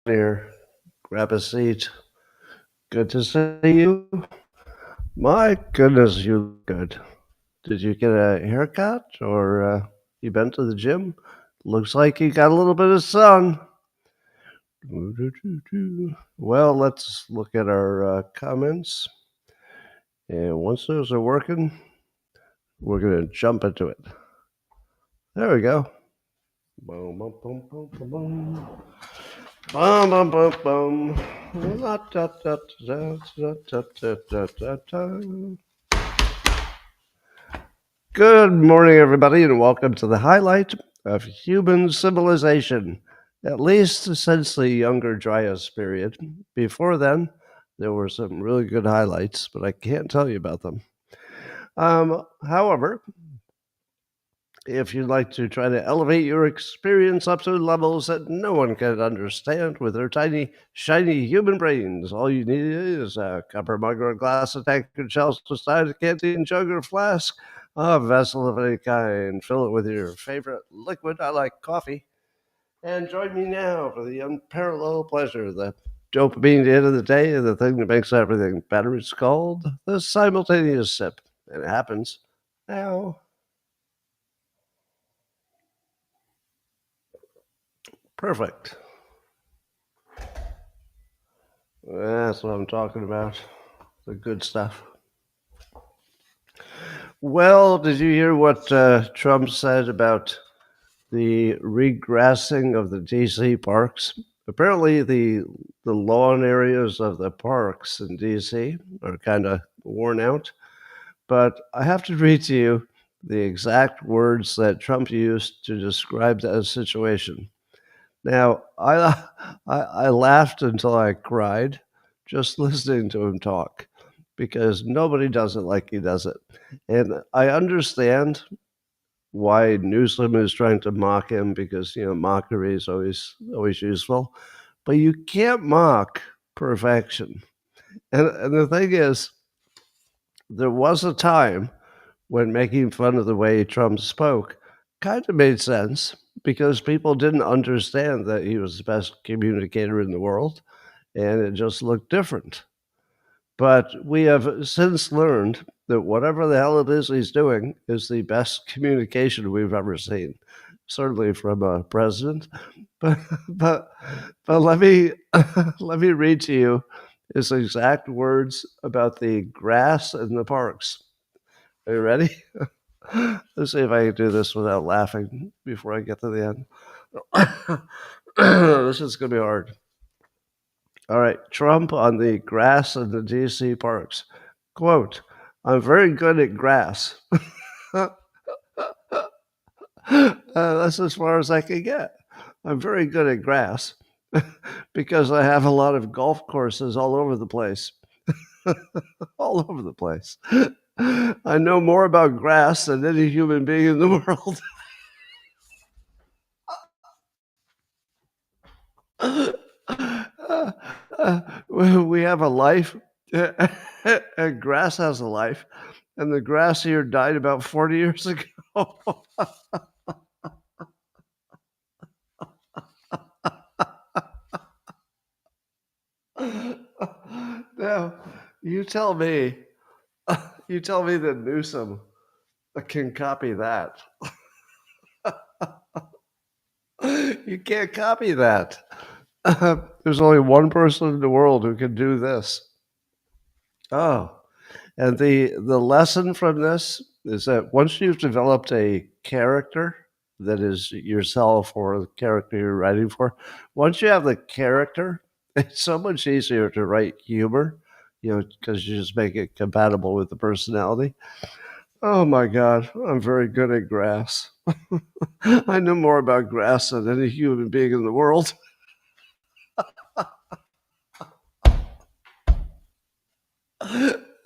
Here, grab a seat. Good to see you. My goodness, you look good. Did you get a haircut or you been to the gym? Looks like you got a little bit of sun. Well, let's look at our comments. And once those are working, we're going to jump into it. There we go. Boom, boom, boom, boom, boom, boom. Bum, bum, bum, bum. La, da, da, da, da, da, da, da, da. Good morning, everybody, and welcome to the highlight of human civilization, at least since the Younger Dryas period. Before then, there were some really good highlights, but I can't tell you about them. However, if you'd like to try to elevate your experience up to levels that no one can understand with their tiny, shiny human brains, all you need is a copper mug or a glass, a tank and shells, a side, a canteen, jug or flask, a vessel of any kind. Fill it with your favorite liquid. I like coffee. And join me now for the unparalleled pleasure, the dopamine at the end of the day, and the thing that makes everything better. It's called the simultaneous sip. And it happens now. Perfect. That's what I'm talking about. The good stuff. Well, did you hear what Trump said about the regrassing of the DC parks? Apparently, the lawn areas of the parks in DC are kind of worn out. But I have to read to you the exact words that Trump used to describe that situation. Now, I laughed until I cried just listening to him talk because nobody does it like he does it. And I understand why Newsom is trying to mock him because, mockery is always useful. But you can't mock perfection. And the thing is, there was a time when making fun of the way Trump spoke kind of made sense because people didn't understand that he was the best communicator in the world and it just looked different. But we have since learned that whatever the hell it is he's doing is the best communication we've ever seen, certainly from a president. But but but let me let me read to you his exact words about the grass in the parks. Are you ready? Let's see if I can do this without laughing before I get to the end. This is going to be hard. All right. Trump on the grass in the DC parks. Quote, I'm very good at grass. That's as far as I can get. I'm very good at grass because I have a lot of golf courses all over the place. All over the place. I know more about grass than any human being in the world. We have a life. Grass has a life, and the grass here died about 40 years ago. Now, you tell me, that Newsom can copy that. You can't copy that. There's only one person in the world who can do this. Oh, and the lesson from this is that once you've developed a character that is yourself or the character you're writing for, once you have the character, it's so much easier to write humor, because you just make it compatible with the personality. Oh my God, I'm very good at grass. I know more about grass than any human being in the world.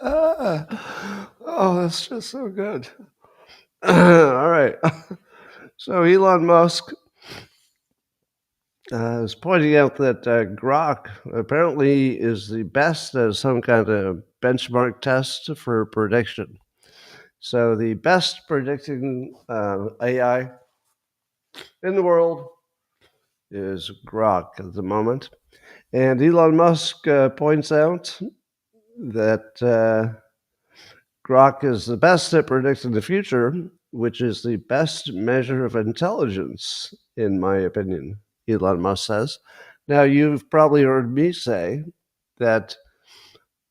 Oh, that's just so good. All right. So Elon Musk is pointing out that Grok apparently is the best as some kind of benchmark test for prediction. So the best predicting AI in the world is Grok at the moment. And Elon Musk points out that Grok is the best at predicting the future, which is the best measure of intelligence, in my opinion, Elon Musk says. Now, you've probably heard me say that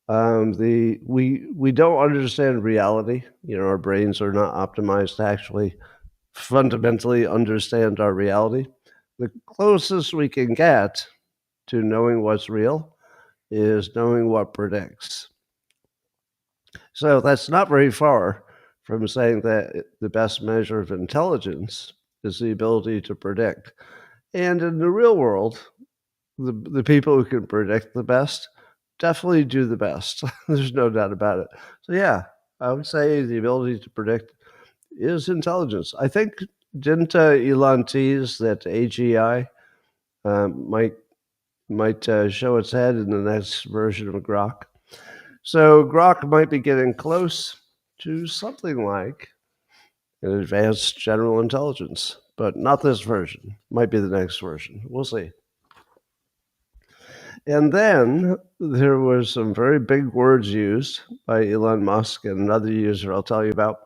we don't understand reality. Our brains are not optimized to actually fundamentally understand our reality. The closest we can get to knowing what's real is knowing what predicts. So that's not very far from saying that the best measure of intelligence is the ability to predict. And in the real world, the people who can predict the best definitely do the best. There's no doubt about it. So yeah, I would say the ability to predict is intelligence. I think, didn't Elon tease that AGI might show its head in the next version of Grok? So Grok might be getting close to something like an advanced general intelligence, but not this version. Might be the next version. We'll see. And then there was some very big words used by Elon Musk and another user I'll tell you about.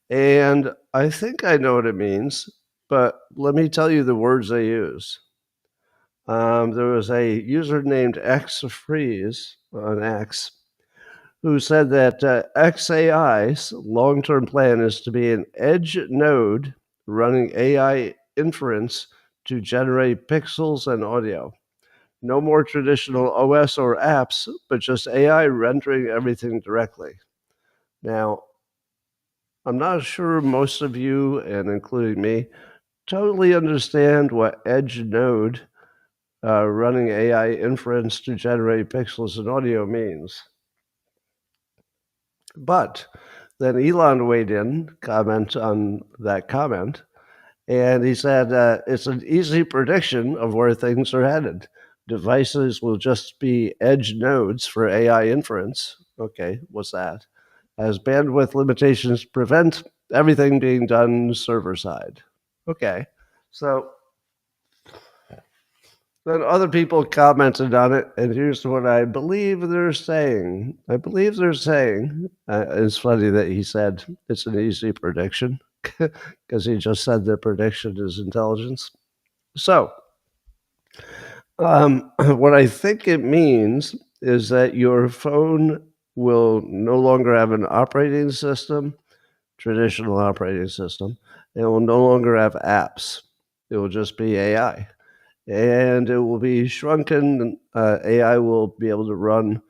And I think I know what it means, but let me tell you the words they use. There was a user named XFreeze on X who said that XAI's long-term plan is to be an edge node running AI inference to generate pixels and audio. No more traditional OS or apps, but just AI rendering everything directly. Now, I'm not sure most of you, and including me, totally understand what edge node running AI inference to generate pixels and audio means. But then Elon weighed in, comment on that comment, and he said it's an easy prediction of where things are headed. Devices will just be edge nodes for AI inference. Okay, what's that? As bandwidth limitations prevent everything being done server side. Okay, so then other people commented on it, and here's what I believe they're saying. It's funny that he said it's an easy prediction because he just said their prediction is intelligence. So, what I think it means is that your phone will no longer have an operating system, traditional operating system. It will no longer have apps. It will just be AI. And it will be shrunken. AI will be able to run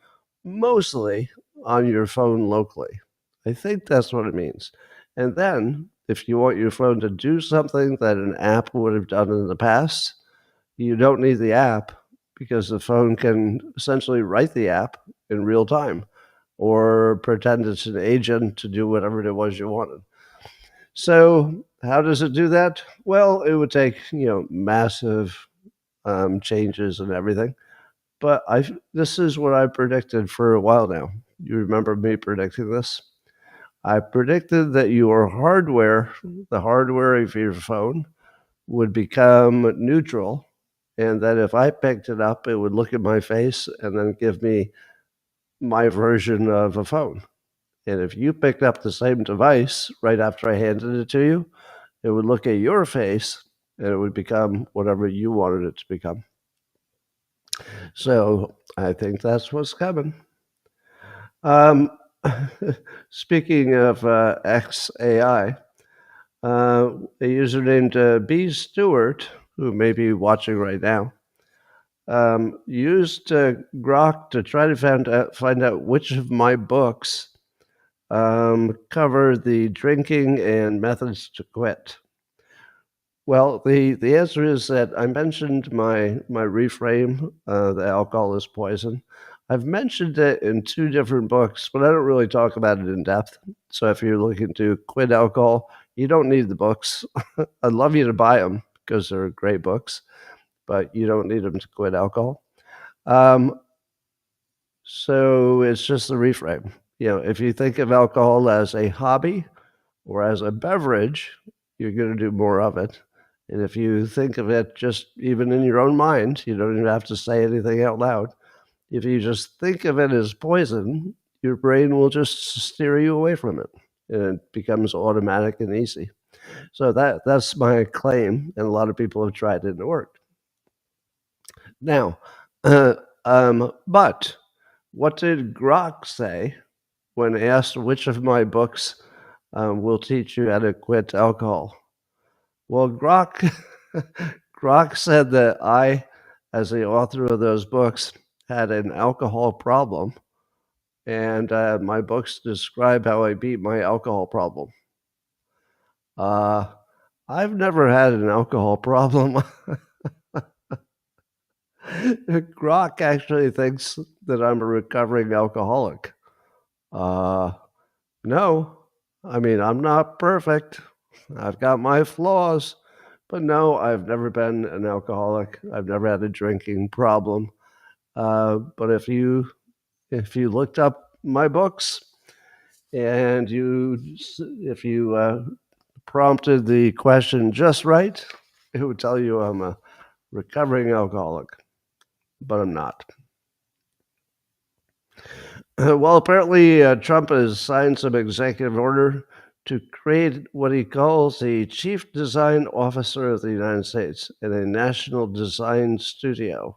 mostly on your phone locally. I think that's what it means. And then, if you want your phone to do something that an app would have done in the past, you don't need the app because the phone can essentially write the app in real time or pretend it's an agent to do whatever it was you wanted. So, how does it do that? Well, it would take, massive changes and everything. But this is what I predicted for a while now. You remember me predicting this? I predicted that your hardware, the hardware of your phone, would become neutral, and that if I picked it up, it would look at my face and then give me my version of a phone. And if you picked up the same device right after I handed it to you, it would look at your face and it would become whatever you wanted it to become. So I think that's what's coming. Speaking of XAI, a user named B. Stewart, who may be watching right now, used Grok to try to find out which of my books cover the drinking and methods to quit. Well, the answer is that I mentioned my reframe, the alcohol is poison. I've mentioned it in 2 different books, but I don't really talk about it in depth. So if you're looking to quit alcohol, you don't need the books. I'd love you to buy them because they're great books, but you don't need them to quit alcohol. So it's just the reframe. If you think of alcohol as a hobby or as a beverage, you're going to do more of it. And if you think of it just even in your own mind, you don't even have to say anything out loud. If you just think of it as poison, your brain will just steer you away from it, and it becomes automatic and easy. So that's my claim, and a lot of people have tried it and it worked. Now, but what did Grok say when asked which of my books will teach you how to quit alcohol? Well, Grok Grok said that I, as the author of those books, had an alcohol problem, and my books describe how I beat my alcohol problem. Uh, I've never had an alcohol problem. Grok actually thinks that I'm a recovering alcoholic. Uh, no, I mean, I'm not perfect. I've got my flaws, but no, I've never been an alcoholic. I've never had a drinking problem. But if you looked up my books and if you prompted the question just right, it would tell you I'm a recovering alcoholic, but I'm not. Well, apparently Trump has signed some executive order to create what he calls the Chief Design Officer of the United States in a national design studio.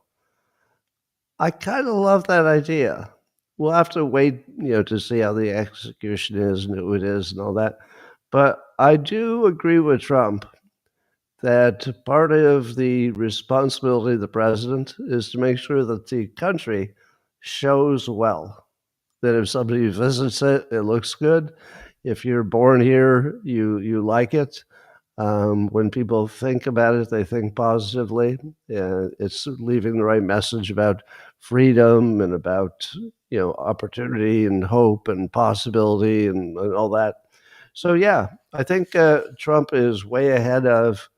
I kind of love that idea. We'll have to wait, to see how the execution is and who it is and all that. But I do agree with Trump that part of the responsibility of the president is to make sure that the country shows well. That if somebody visits it, it looks good. If you're born here, you like it. When people think about it, they think positively. It's leaving the right message about freedom and about opportunity and hope and possibility and all that. So yeah, I think Trump is way ahead of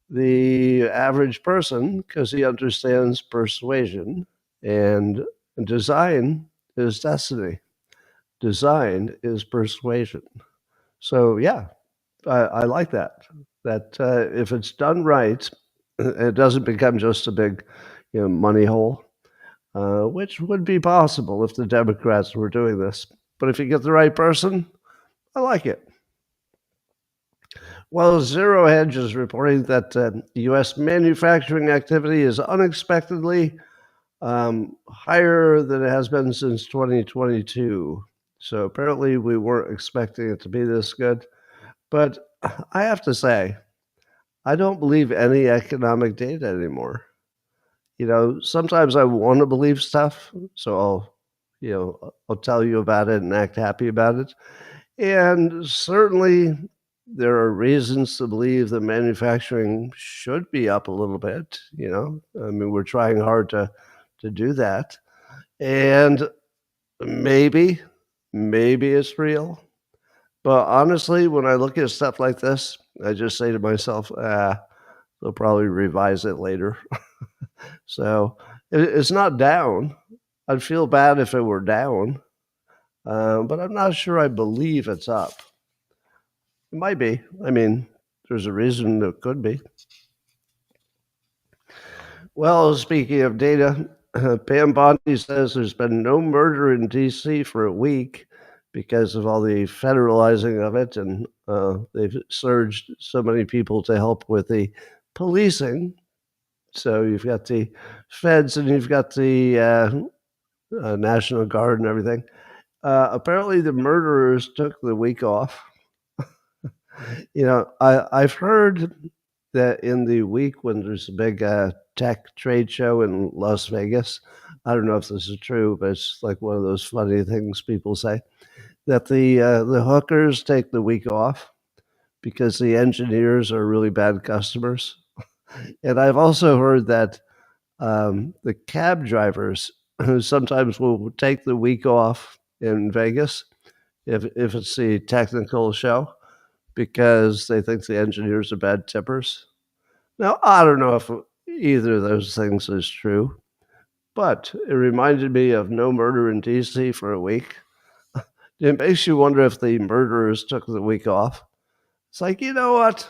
the average person because he understands persuasion, and design is destiny. Design is persuasion. So yeah, I like that. That if it's done right, it doesn't become just a big, money hole, which would be possible if the Democrats were doing this. But if you get the right person, I like it. Well, Zero Hedge is reporting that U.S. manufacturing activity is unexpectedly higher than it has been since 2022. So apparently, we weren't expecting it to be this good. But I have to say, I don't believe any economic data anymore. Sometimes I want to believe stuff, so I'll tell you about it and act happy about it. And certainly, there are reasons to believe that manufacturing should be up a little bit. I mean, we're trying hard to do that, and maybe it's real. But honestly, when I look at stuff like this, I just say to myself, they'll probably revise it later. So it's not down. I'd feel bad if it were down, but I'm not sure I believe it's up. It might be. I mean, there's a reason it could be. Well, speaking of data, Pam Bondi says there's been no murder in D.C. for a week because of all the federalizing of it, and they've surged so many people to help with the policing. So you've got the feds and you've got the National Guard and everything. Apparently, the murderers took the week off. I've heard that in the week when there's a big tech trade show in Las Vegas, I don't know if this is true, but it's like one of those funny things people say, that the hookers take the week off because the engineers are really bad customers. And I've also heard that the cab drivers sometimes will take the week off in Vegas if it's the technical show because they think the engineers are bad tippers. Now, I don't know if either of those things is true, but it reminded me of no murder in DC for a week. It makes you wonder if the murderers took the week off. It's like, you know what?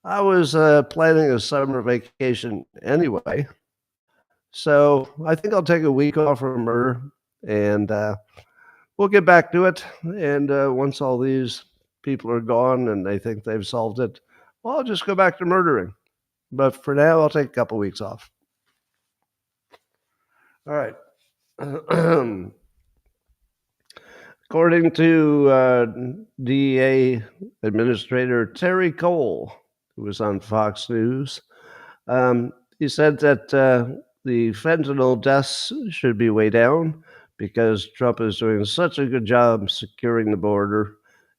I was planning a summer vacation anyway, so I think I'll take a week off from murder, and we'll get back to it. And once all these people are gone and they think they've solved it, well, I'll just go back to murdering. But for now, I'll take a couple weeks off. All right. According to DEA Administrator Terry Cole, who was on Fox News, he said that the fentanyl deaths should be way down because Trump is doing such a good job securing the border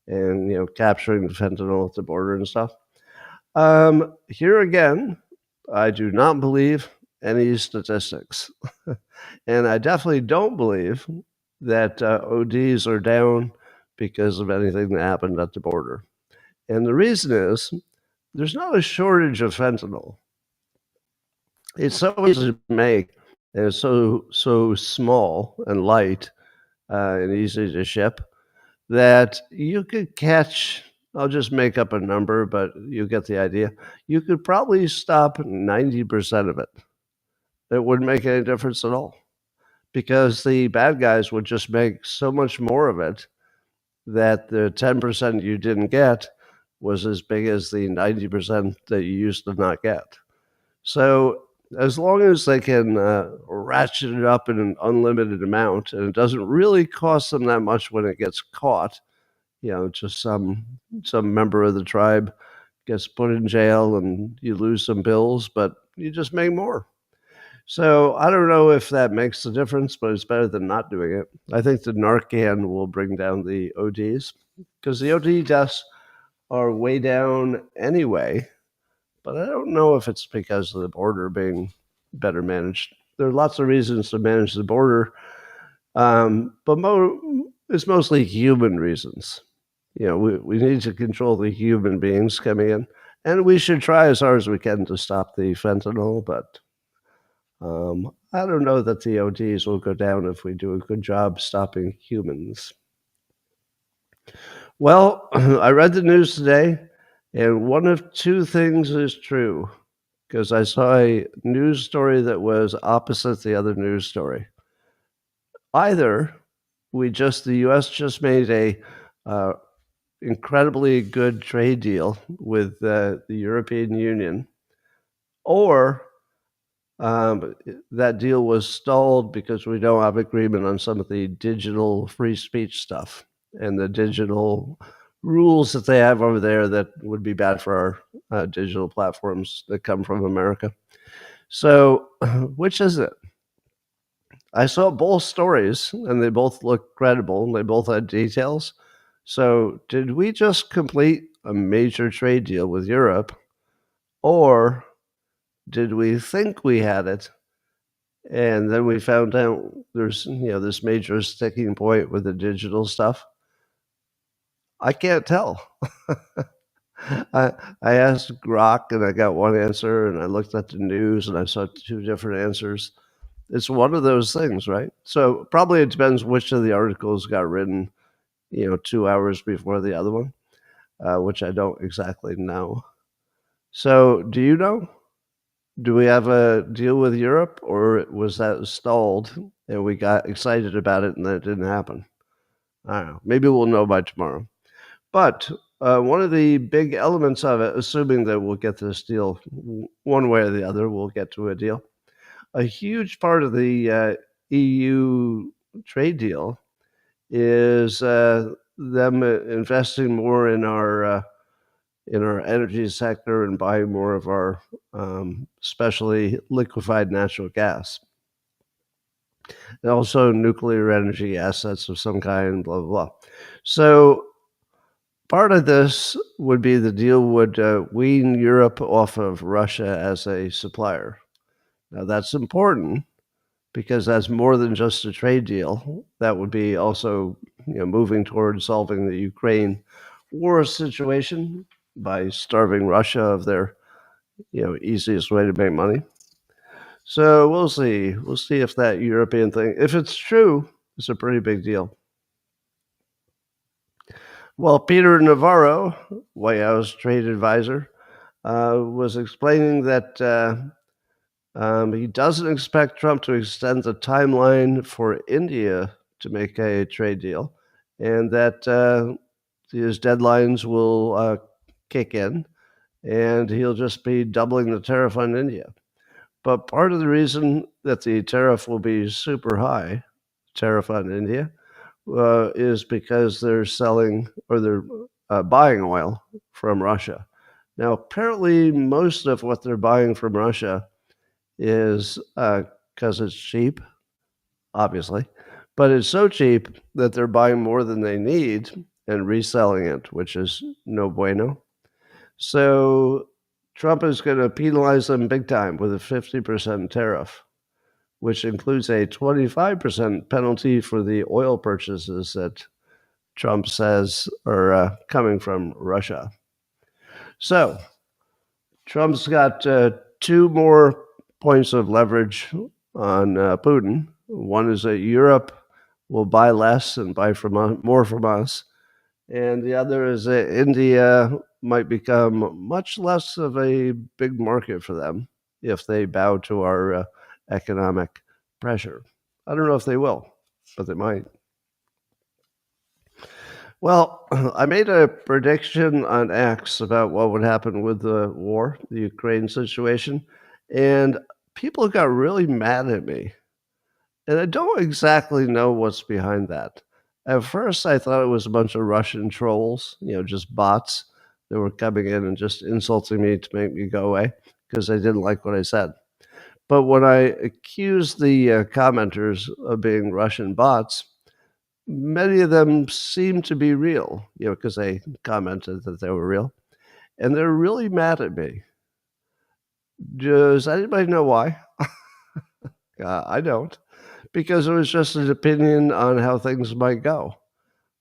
and capturing the fentanyl at the border and stuff. Here again, I do not believe any statistics, and I definitely don't believe that ODs are down because of anything that happened at the border. And the reason is there's not a shortage of fentanyl. It's so easy to make, and it's so small and light and easy to ship that you could catch. I'll just make up a number, but you get the idea. You could probably stop 90% of it. It wouldn't make any difference at all because the bad guys would just make so much more of it that the 10% you didn't get was as big as the 90% that you used to not get. So as long as they can ratchet it up in an unlimited amount, and it doesn't really cost them that much when it gets caught, just some member of the tribe gets put in jail and you lose some bills, but you just make more. So I don't know if that makes a difference, but it's better than not doing it. I think the Narcan will bring down the ODs because the OD deaths are way down anyway. But I don't know if it's because of the border being better managed. There are lots of reasons to manage the border, but it's mostly human reasons. We need to control the human beings coming in, and we should try as hard as we can to stop the fentanyl, but I don't know that the ODs will go down if we do a good job stopping humans. Well, I read the news today, and one of two things is true because I saw a news story that was opposite the other news story. Either the U.S. just made a incredibly good trade deal with the European Union, or that deal was stalled because we don't have agreement on some of the digital free speech stuff and the digital rules that they have over there that would be bad for our digital platforms that come from America. So, which is it? I saw both stories and they both looked credible and they both had details. So, did we just complete a major trade deal with Europe, or did we think we had it and then we found out there's this major sticking point with the digital stuff? I can't tell. I asked Grok and I got one answer, and I looked at the news and I saw two different answers. It's one of those things, right? So probably it depends which of the articles got written, 2 hours before the other one, which I don't exactly know. So do you know? Do we have a deal with Europe, or was that stalled and we got excited about it and then it didn't happen? I don't know. Maybe we'll know by tomorrow. But one of the big elements of it, assuming that we'll get this deal one way or the other, we'll get to a deal. A huge part of the EU trade deal is them investing more in our energy sector and buying more of our especially liquefied natural gas. And also nuclear energy assets of some kind, blah, blah, blah. So part of this would be the deal would wean Europe off of Russia as a supplier. Now, that's important because that's more than just a trade deal. That would be also moving towards solving the Ukraine war situation by starving Russia of their easiest way to make money. So we'll see. We'll see if that European thing, if it's true, it's a pretty big deal. Well, Peter Navarro, White House trade advisor, was explaining that he doesn't expect Trump to extend the timeline for India to make a trade deal, and that his deadlines will kick in, and he'll just be doubling the tariff on India. But part of the reason that the tariff will be super high, tariff on India, is because they're selling or they're buying oil from Russia. Now, apparently, most of what they're buying from Russia is because it's cheap, obviously, but it's so cheap that they're buying more than they need and reselling it, which is no bueno. So Trump is going to penalize them big time with a 50% tariff, which includes a 25% penalty for the oil purchases that Trump says are coming from Russia. So Trump's got two more points of leverage on Putin. One is that Europe will buy less and buy more from us. And the other is that India might become much less of a big market for them if they bow to our economic pressure. I don't know if they will, but they might. Well, I made a prediction on X about what would happen with the war, the Ukraine situation, and people got really mad at me. And I don't exactly know what's behind that. At first, I thought it was a bunch of Russian trolls, just bots that were coming in and just insulting me to make me go away because they didn't like what I said. But when I accused the commenters of being Russian bots, many of them seemed to be real, because they commented that they were real. And they're really mad at me. Does anybody know why? I don't. Because it was just an opinion on how things might go.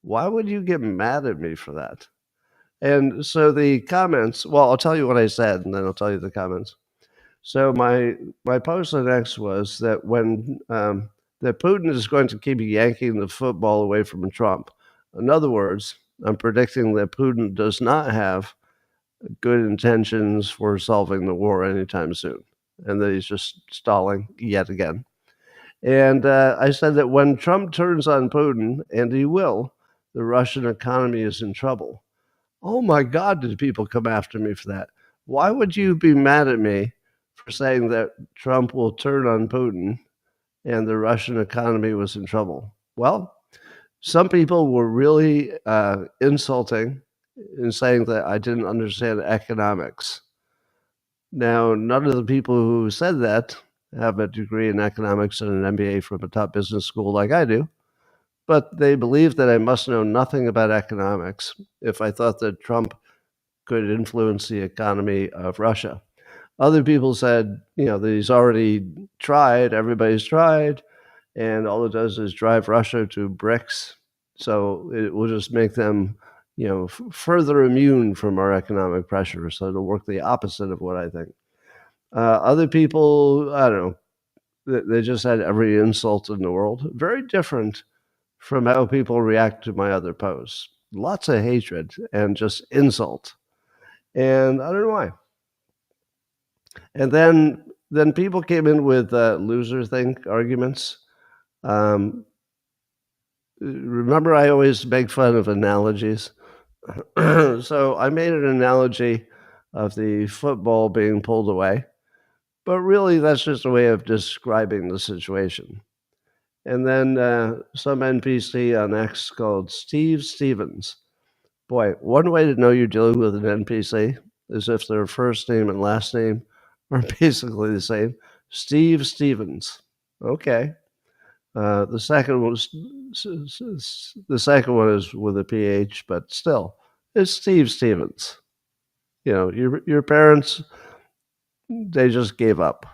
Why would you get mad at me for that? And so the comments, well, I'll tell you what I said, and then I'll tell you the comments. So my post on X was that when that Putin is going to keep yanking the football away from Trump. In other words, I'm predicting that Putin does not have good intentions for solving the war anytime soon, and that he's just stalling yet again. And I said that when Trump turns on Putin, and he will, the Russian economy is in trouble. Oh my God, did people come after me for that? Why would you be mad at me for saying that Trump will turn on Putin and the Russian economy was in trouble? Well, some people were really insulting in saying that I didn't understand economics. Now, none of the people who said that have a degree in economics and an MBA from a top business school like I do, but they believe that I must know nothing about economics if I thought that Trump could influence the economy of Russia. Other people said, that he's already tried, everybody's tried, and all it does is drive Russia to BRICS. So it will just make them, further immune from our economic pressure. So it'll work the opposite of what I think. Other people, I don't know, they just had every insult in the world. Very different from how people react to my other posts. Lots of hatred and just insult. And I don't know why. And then people came in with loser think arguments. Remember, I always make fun of analogies. So I made an analogy of the football being pulled away, but really that's just a way of describing the situation. And then some NPC on X called Steve Stevens. Boy, one way to know you're dealing with an NPC is if their first name and last name are basically the same. Steve Stevens. Okay. The second one is with a PH, but still, it's Steve Stevens. Your parents, they just gave up.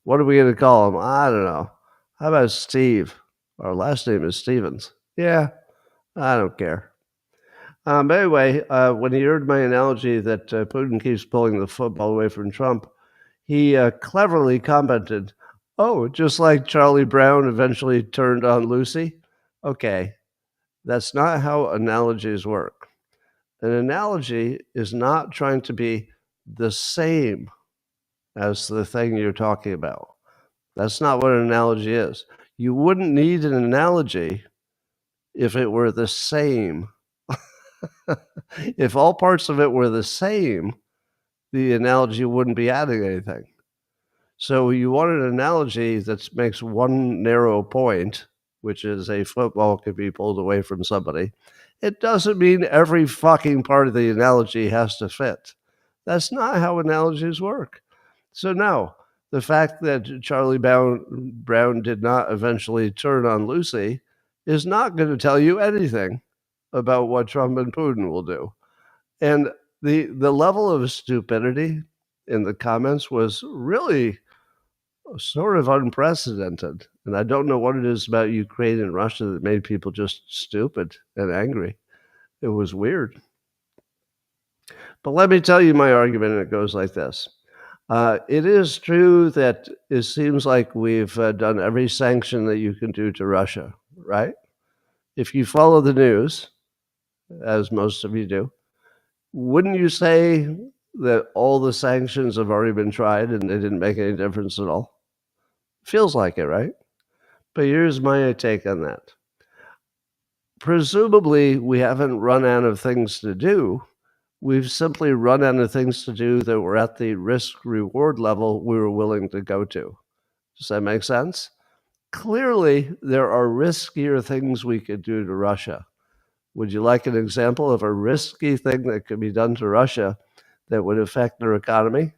What are we going to call him? I don't know. How about Steve? Our last name is Stevens. Yeah, I don't care. But anyway, when he heard my analogy that Putin keeps pulling the football away from Trump, he cleverly commented, "Oh, just like Charlie Brown eventually turned on Lucy." Okay, that's not how analogies work. An analogy is not trying to be the same as the thing you're talking about. That's not what an analogy is. You wouldn't need an analogy if it were the same. If all parts of it were the same, the analogy wouldn't be adding anything. So you want an analogy that makes one narrow point, which is a football could be pulled away from somebody. It doesn't mean every fucking part of the analogy has to fit. That's not how analogies work. So no, the fact that Charlie Brown did not eventually turn on Lucy is not going to tell you anything about what Trump and Putin will do. And the level of stupidity in the comments was really sort of unprecedented. And I don't know what it is about Ukraine and Russia that made people just stupid and angry. It was weird. But let me tell you my argument, and it goes like this. It is true that it seems like we've done every sanction that you can do to Russia, right? If you follow the news, as most of you do, wouldn't you say that all the sanctions have already been tried and they didn't make any difference at all? Feels like it, right? But here's my take on that. Presumably, we haven't run out of things to do. We've simply run out of things to do that were at the risk-reward level we were willing to go to. Does that make sense? Clearly, there are riskier things we could do to Russia. Would you like an example of a risky thing that could be done to Russia that would affect their economy?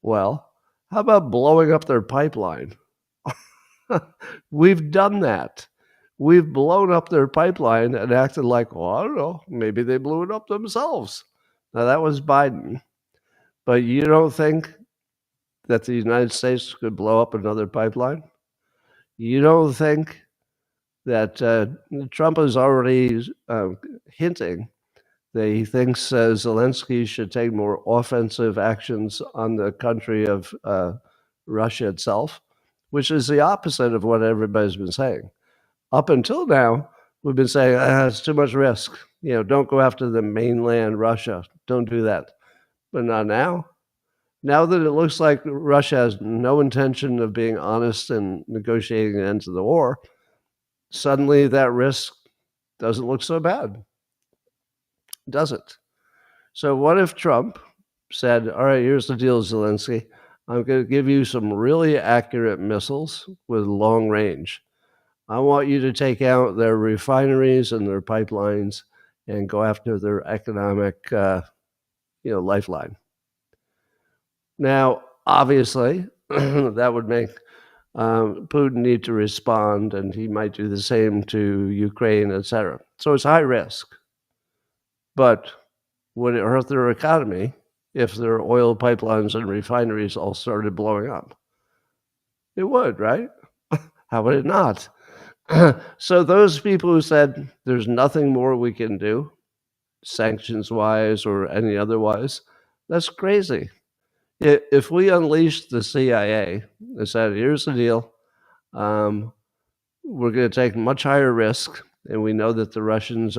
Well, how about blowing up their pipeline? We've done that. We've blown up their pipeline and acted like, well, I don't know, maybe they blew it up themselves. Now, that was Biden. But you don't think that the United States could blow up another pipeline? You don't think that Trump is already hinting that he thinks Zelensky should take more offensive actions on the country of Russia itself, which is the opposite of what everybody's been saying. Up until now, we've been saying, it's too much risk. Don't go after the mainland Russia. Don't do that. But not now. Now that it looks like Russia has no intention of being honest and negotiating an end to the war, suddenly that risk doesn't look so bad, does it? So what if Trump said, all right, here's the deal, Zelensky. I'm going to give you some really accurate missiles with long range. I want you to take out their refineries and their pipelines and go after their economic, lifeline. Now, obviously, that would make Putin need to respond, and he might do the same to Ukraine, etc. So it's high risk. But would it hurt their economy if their oil pipelines and refineries all started blowing up? It would, right? How would it not? So those people who said there's nothing more we can do, sanctions-wise or any otherwise, that's crazy. If we unleashed the CIA and said, here's the deal, we're going to take much higher risk, and we know that the Russians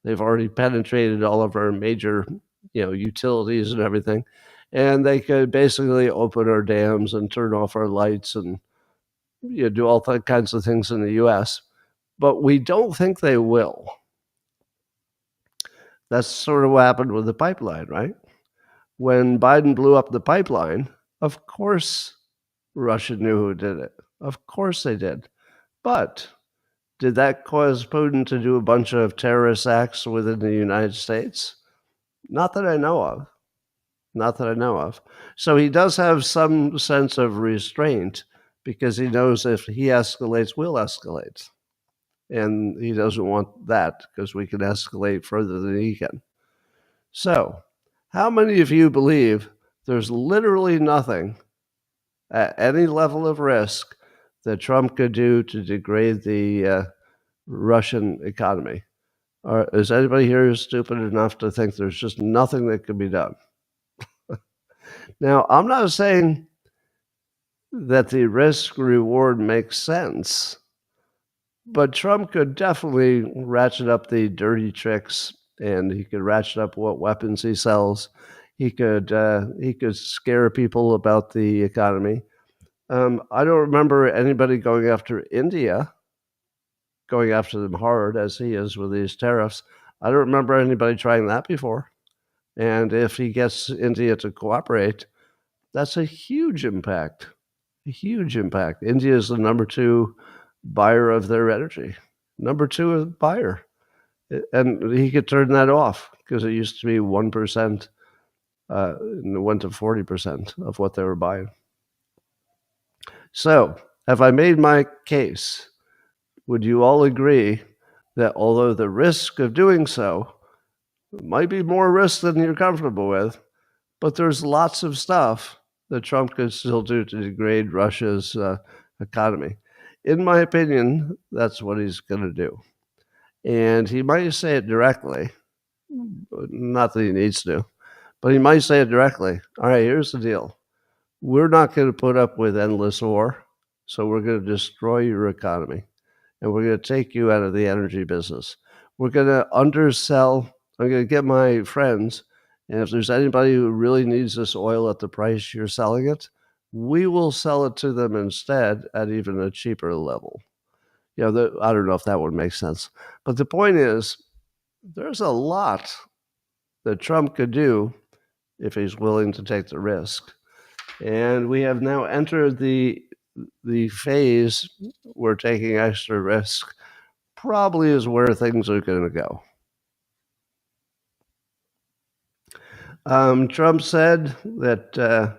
they've already penetrated all of our major, utilities and everything, and they could basically open our dams and turn off our lights and do all kinds of things in the U.S., but we don't think they will. That's sort of what happened with the pipeline, right? When Biden blew up the pipeline, of course Russia knew who did it. Of course they did. But did that cause Putin to do a bunch of terrorist acts within the United States? Not that I know of. Not that I know of. So he does have some sense of restraint because he knows if he escalates, we'll escalate. And he doesn't want that because we can escalate further than he can. So, how many of you believe there's literally nothing at any level of risk that Trump could do to degrade the Russian economy? Or is anybody here stupid enough to think there's just nothing that could be done? Now, I'm not saying that the risk-reward makes sense, but Trump could definitely ratchet up the dirty tricks, and he could ratchet up what weapons he sells. He could scare people about the economy. I don't remember anybody going after India, going after them hard as he is with these tariffs. I don't remember anybody trying that before. And if he gets India to cooperate, that's a huge impact. A huge impact. India is the number 2 buyer of their energy. Number 2 buyer. And he could turn that off because it used to be 1%, went to 40% of what they were buying. So, have I made my case? Would you all agree that although the risk of doing so might be more risk than you're comfortable with, but there's lots of stuff that Trump could still do to degrade Russia's economy? In my opinion, that's what he's going to do. And he might say it directly, not that he needs to, but he might say it directly. All right, here's the deal. We're not going to put up with endless war, so we're going to destroy your economy, and we're going to take you out of the energy business. We're going to undersell. I'm going to get my friends, and if there's anybody who really needs this oil at the price you're selling it, we will sell it to them instead at even a cheaper level. I don't know if that would make sense. But the point is, there's a lot that Trump could do if he's willing to take the risk. And we have now entered the phase where taking extra risk probably is where things are going to go. Trump said that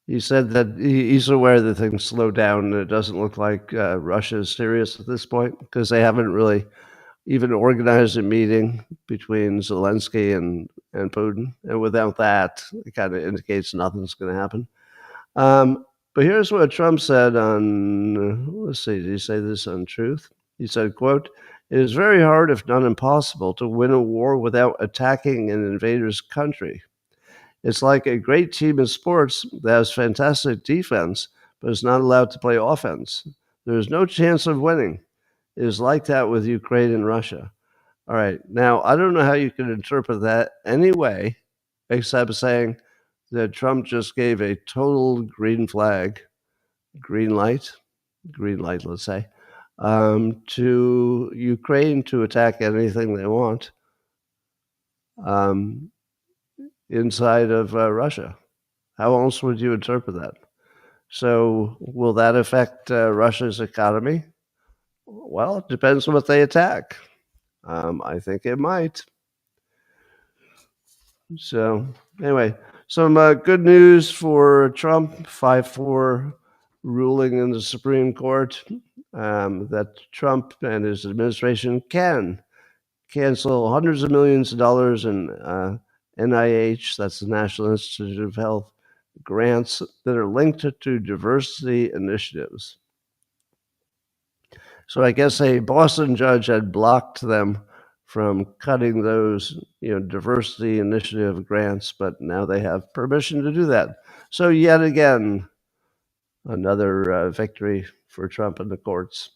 he said that he's aware that things slow down, and it doesn't look like Russia is serious at this point because they haven't really even organized a meeting between Zelensky and Putin. And without that, it kind of indicates nothing's going to happen. But here's what Trump said on, let's see, did he say this on Truth? He said, quote, "It is very hard, if not impossible, to win a war without attacking an invader's country. It's like a great team in sports that has fantastic defense, but is not allowed to play offense. There is no chance of winning. It is like that with Ukraine and Russia." All right. Now, I don't know how you can interpret that anyway, except saying that Trump just gave a total green light, let's say, to Ukraine to attack anything they want inside of Russia. How else would you interpret that? So will that affect Russia's economy? Well, it depends on what they attack. I think it might. So anyway, some good news for Trump, 5-4 ruling in the Supreme Court that Trump and his administration can cancel hundreds of millions of dollars in NIH, that's the National Institute of Health, grants that are linked to diversity initiatives. So I guess a Boston judge had blocked them from cutting those, diversity initiative grants, but now they have permission to do that. So yet again, another victory for Trump in the courts.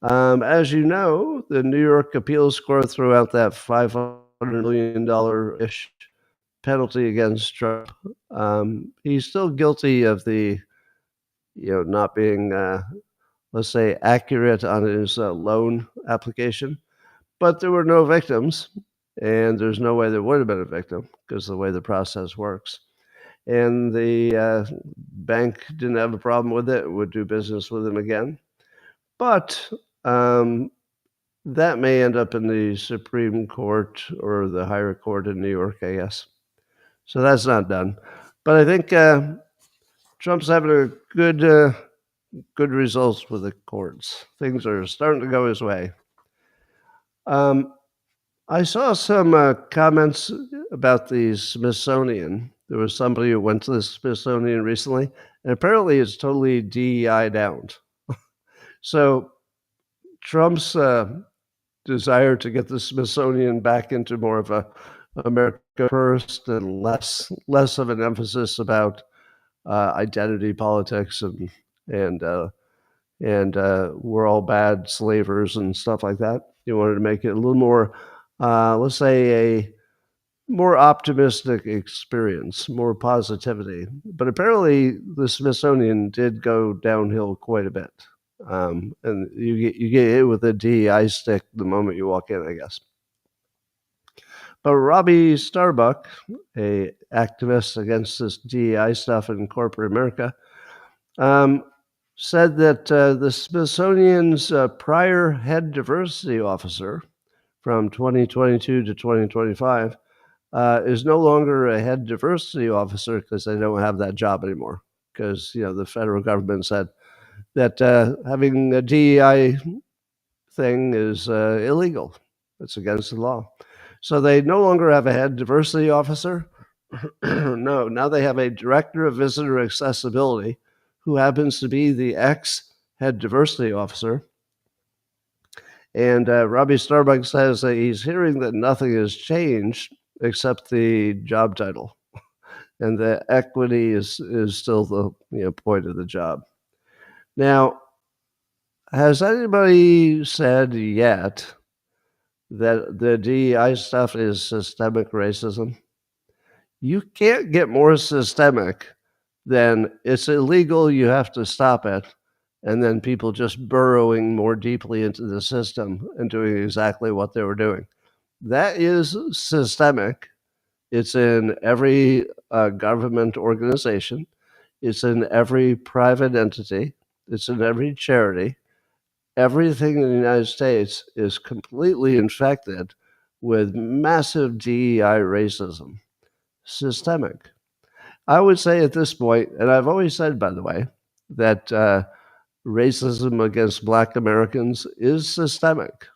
As you know, the New York appeals court threw out that $500 million-ish penalty against Trump. He's still guilty of the, not being, let's say, accurate on his loan application. But there were no victims, and there's no way there would have been a victim because of the way the process works. And the bank didn't have a problem with it, would do business with him again. But that may end up in the Supreme Court or the higher court in New York, I guess. So that's not done. But I think Trump's having a good results with the courts. Things are starting to go his way. I saw some comments about the Smithsonian. There was somebody who went to the Smithsonian recently, and apparently it's totally DEI'd out. So Trump's desire to get the Smithsonian back into more of a America first and less of an emphasis about identity politics and we're all bad slavers and stuff like that. You wanted to make it a little more, let's say, more optimistic experience, more positivity. But apparently, the Smithsonian did go downhill quite a bit. And you get hit with a DEI stick the moment you walk in, I guess. But Robbie Starbuck, a activist against this DEI stuff in corporate America, said that the Smithsonian's prior head diversity officer from 2022 to 2025 is no longer a head diversity officer because they don't have that job anymore. Because the federal government said that having a DEI thing is illegal; it's against the law. So they no longer have a head diversity officer. No, now they have a director of visitor accessibility who happens to be the ex-head diversity officer. And Robbie Starbuck says that he's hearing that nothing has changed except the job title, and the equity is still the point of the job. Now, has anybody said yet that the DEI stuff is systemic racism? You can't get more systemic than it's illegal, you have to stop it, and then people just burrowing more deeply into the system and doing exactly what they were doing. That is systemic. It's in every government organization. It's in every private entity. It's in every charity. Everything in the United States is completely infected with massive DEI racism. Systemic. I would say at this point, and I've always said, by the way, that racism against Black Americans is systemic.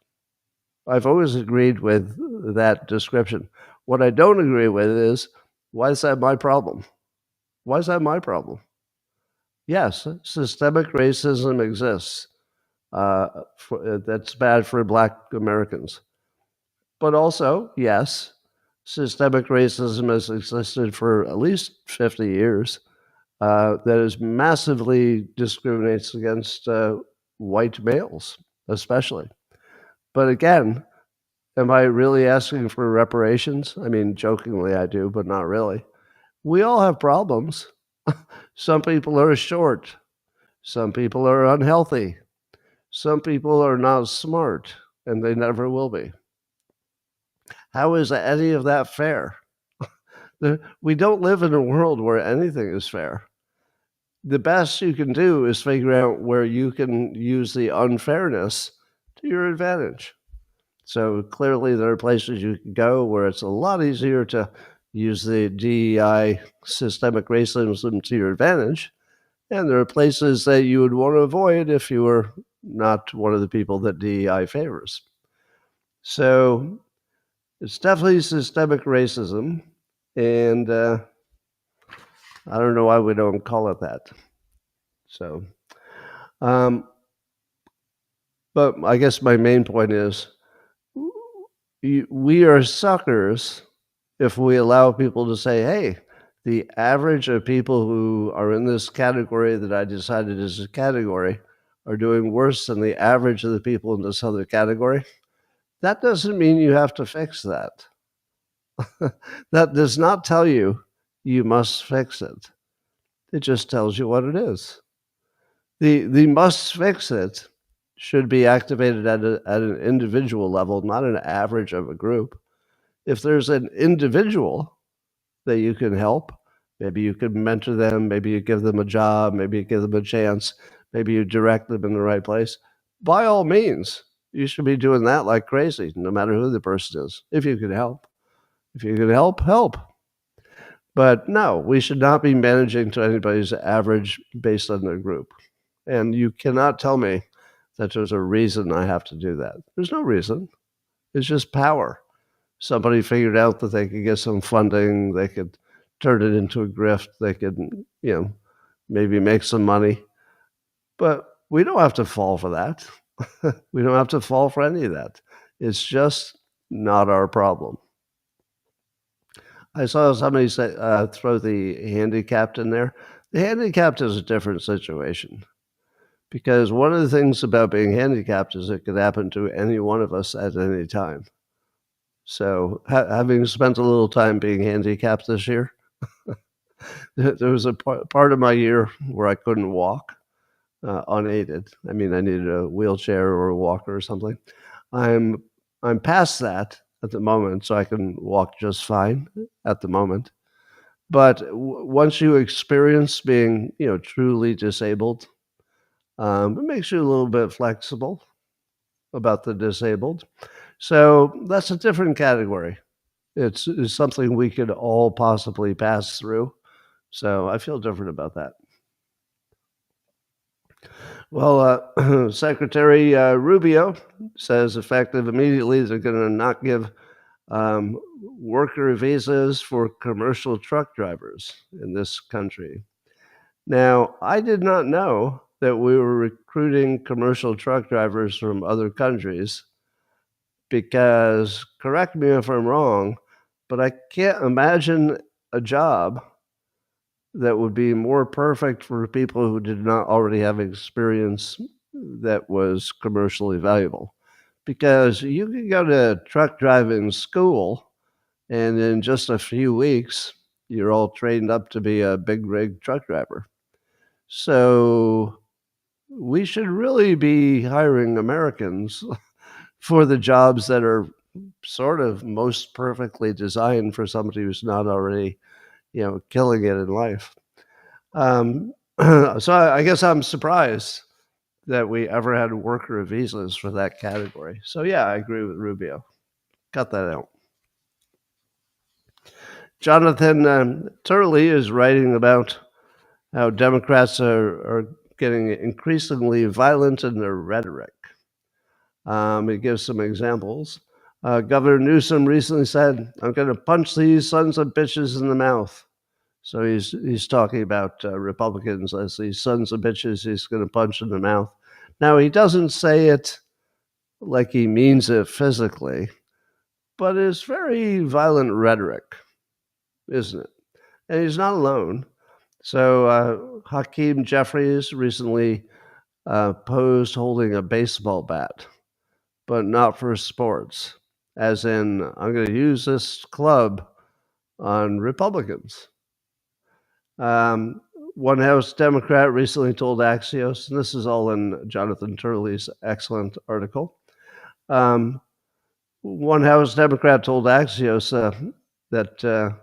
I've always agreed with that description. What I don't agree with is, why is that my problem? Why is that my problem? Yes, systemic racism exists. That's bad for Black Americans. But also, yes, systemic racism has existed for at least 50 years. That is massively discriminates against white males, especially. But again, am I really asking for reparations? I mean, jokingly I do, but not really. We all have problems. Some people are short. Some people are unhealthy. Some people are not smart, and they never will be. How is any of that fair? We don't live in a world where anything is fair. The best you can do is figure out where you can use the unfairness to your advantage. So clearly, there are places you can go where it's a lot easier to use the DEI systemic racism to your advantage. And there are places that you would want to avoid if you were not one of the people that DEI favors. So it's definitely systemic racism. And I don't know why we don't call it that. So, but I guess my main point is we are suckers if we allow people to say, hey, the average of people who are in this category that I decided is a category are doing worse than the average of the people in this other category. That doesn't mean you have to fix that. That does not tell you you must fix it. It just tells you what it is. The must fix it should be activated at an individual level, not an average of a group. If there's an individual that you can help, maybe you could mentor them, maybe you give them a job, maybe you give them a chance, maybe you direct them in the right place. By all means, you should be doing that like crazy, no matter who the person is, if you can help. If you can help, help. But no, we should not be managing to anybody's average based on their group. And you cannot tell me that there's a reason I have to do that. There's no reason. It's just power. Somebody figured out that they could get some funding, they could turn it into a grift, they could, maybe make some money. But we don't have to fall for that. We don't have to fall for any of that. It's just not our problem. I saw somebody say, throw the handicapped in there. The handicapped is a different situation. Because one of the things about being handicapped is it could happen to any one of us at any time. So having spent a little time being handicapped this year, there was a part of my year where I couldn't walk unaided. I mean, I needed a wheelchair or a walker or something. I'm I'm past that at the moment, so I can walk just fine at the moment. But once you experience being, truly disabled, it makes you a little bit flexible about the disabled. So that's a different category. It's something we could all possibly pass through. So I feel different about that. Well, Secretary Rubio says effective immediately they're going to not give um, worker visas for commercial truck drivers in this country. Now, I did not know that we were recruiting commercial truck drivers from other countries because, correct me if I'm wrong, but I can't imagine a job that would be more perfect for people who did not already have experience that was commercially valuable. Because you can go to truck driving school, and in just a few weeks, you're all trained up to be a big rig truck driver. So we should really be hiring Americans for the jobs that are sort of most perfectly designed for somebody who's not already, killing it in life. Um, so I guess I'm surprised that we ever had worker visas for that category. So yeah, I agree with Rubio. Cut that out. Jonathan Turley is writing about how Democrats are getting increasingly violent in their rhetoric. He gives some examples. Governor Newsom recently said, "I'm going to punch these sons of bitches in the mouth." So he's talking about Republicans as these sons of bitches he's going to punch in the mouth. Now, he doesn't say it like he means it physically, but it's very violent rhetoric, isn't it? And he's not alone. So Hakeem Jeffries recently posed holding a baseball bat, but not for sports, as in, I'm going to use this club on Republicans. Um, One House Democrat recently told Axios, and this is all in Jonathan Turley's excellent article. One House Democrat told Axios that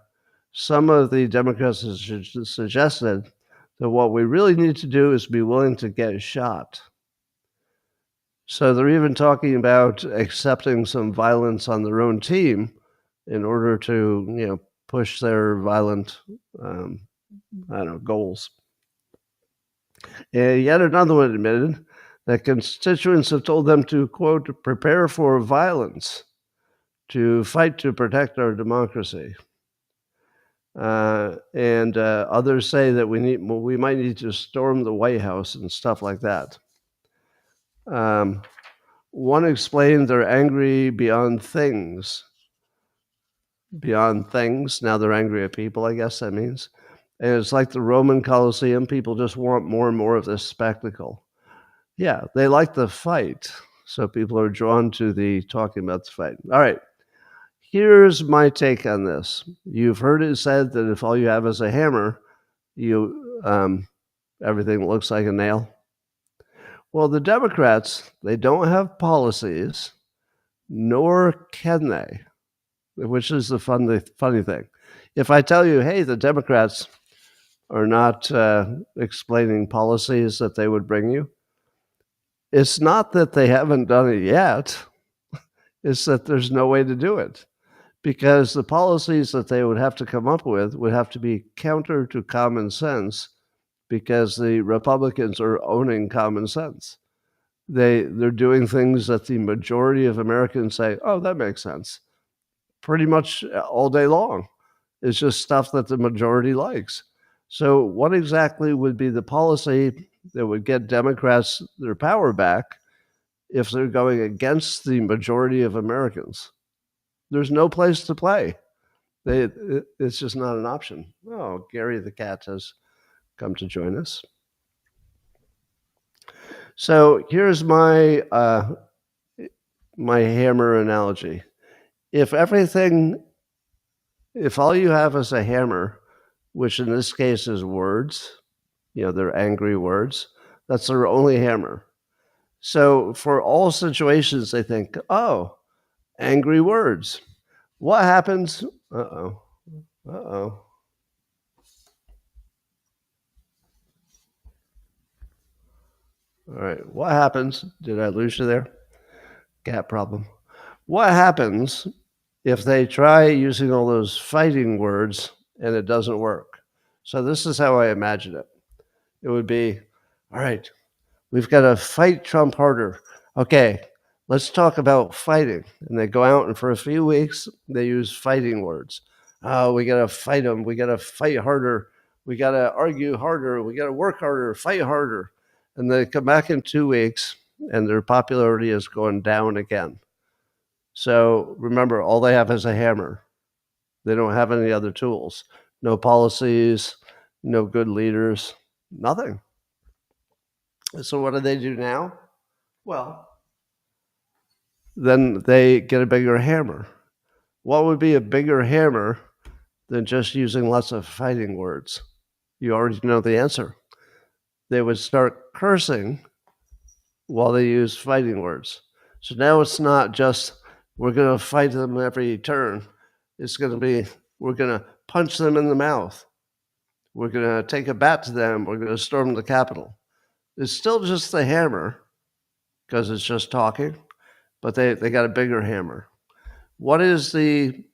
some of the Democrats suggested that what we really need to do is be willing to get shot. So they're even talking about accepting some violence on their own team in order to, push their violent, goals. And yet another one admitted that constituents have told them to, quote, prepare for violence, to fight to protect our democracy. And others say that we might need to storm the White House and stuff like that. One explained they're angry beyond things. Beyond things. Now they're angry at people, I guess that means. And it's like the Roman Colosseum. People just want more and more of this spectacle. Yeah, they like the fight. So people are drawn to the talking about the fight. All right. Here's my take on this. You've heard it said that if all you have is a hammer, everything looks like a nail. Well, the Democrats, they don't have policies, nor can they, which is the funny thing. If I tell you, hey, the Democrats are not explaining policies that they would bring you, it's not that they haven't done it yet. It's that there's no way to do it, because the policies that they would have to come up with would have to be counter to common sense, because the Republicans are owning common sense. They're doing things that the majority of Americans say, oh, that makes sense, pretty much all day long. It's just stuff that the majority likes. So what exactly would be the policy that would get Democrats their power back if they're going against the majority of Americans? There's no place to play. It's just not an option. Oh, Gary the cat has come to join us. So here's my hammer analogy. if all you have is a hammer, which in this case is words, they're angry words, that's their only hammer. So for all situations, they think, oh, angry words. What happens? Uh-oh. Uh-oh. All right. What happens? Did I lose you there? Cat problem. What happens if they try using all those fighting words and it doesn't work? So this is how I imagine it. It would be, all right, we've got to fight Trump harder. Okay, let's talk about fighting. And they go out and for a few weeks, they use fighting words. Oh, we got to fight him. We got to fight harder. We got to argue harder. We got to work harder, fight harder. And they come back in 2 weeks and their popularity is going down again. So remember, all they have is a hammer. They don't have any other tools. No policies, no good leaders, nothing. So what do they do now? Well, then they get a bigger hammer. What would be a bigger hammer than just using lots of fighting words? You already know the answer. They would start cursing while they use fighting words. So now it's not just we're going to fight them every turn. It's going to be we're going to punch them in the mouth. We're going to take a bat to them. We're going to storm the Capitol. It's still just the hammer because it's just talking, but they got a bigger hammer. What is the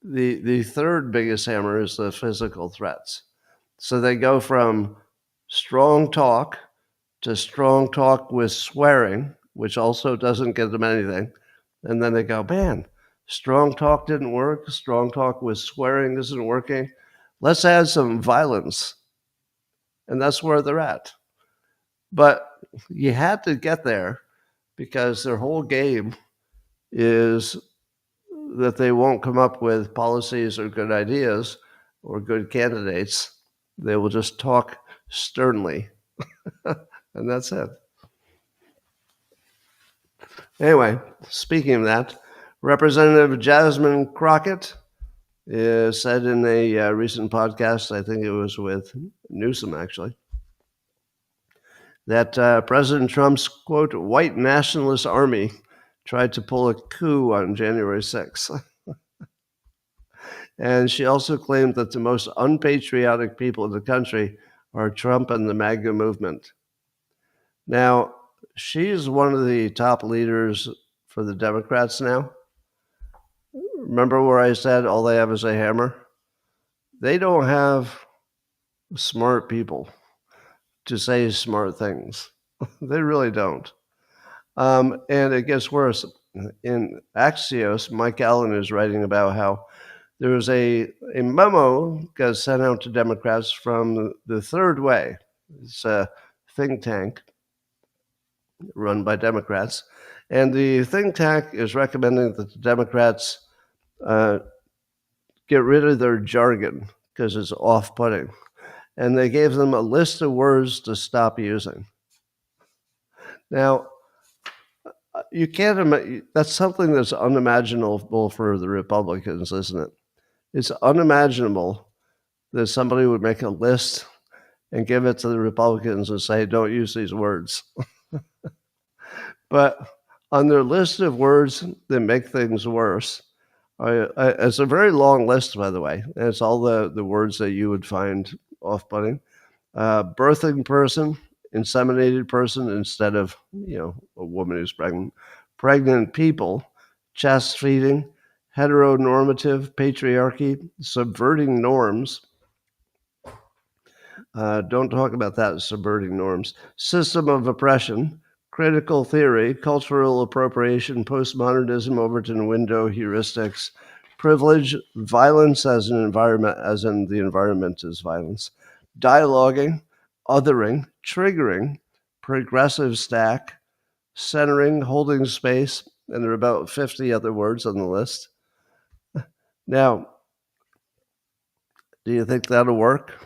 third biggest hammer is the physical threats. So they go from strong talk to strong talk with swearing, which also doesn't get them anything. And then they go, man, strong talk didn't work. Strong talk with swearing isn't working. Let's add some violence. And that's where they're at. But you had to get there because their whole game is that they won't come up with policies or good ideas or good candidates. They will just talk sternly. And that's it. Anyway, speaking of that, Representative Jasmine Crockett said in a recent podcast, I think it was with Newsom actually, that President Trump's, quote, white nationalist army tried to pull a coup on January 6th. And she also claimed that the most unpatriotic people in the country are Trump and the MAGA movement. Now, she's one of the top leaders for the Democrats now. Remember where I said all they have is a hammer? They don't have smart people to say smart things. They really don't. And it gets worse. In Axios, Mike Allen is writing about how there was a memo got sent out to Democrats from the Third Way. It's a think tank run by Democrats. And the think tank is recommending that the Democrats get rid of their jargon because it's off-putting. And they gave them a list of words to stop using. Now, you can't imagine, that's something that's unimaginable for the Republicans, isn't it? It's unimaginable that somebody would make a list and give it to the Republicans and say, don't use these words. But on their list of words that make things worse, it's a very long list, by the way. And it's all the words that you would find off-putting. Birthing person, inseminated person instead of, a woman who's pregnant. Pregnant people, chest feeding, heteronormative, patriarchy, subverting norms. Don't talk about that, subverting norms. System of oppression, critical theory, cultural appropriation, postmodernism, Overton window heuristics, privilege, violence as an environment, as in the environment is violence, dialoguing, othering, triggering, progressive stack, centering, holding space, and there are about 50 other words on the list. Now, do you think that'll work?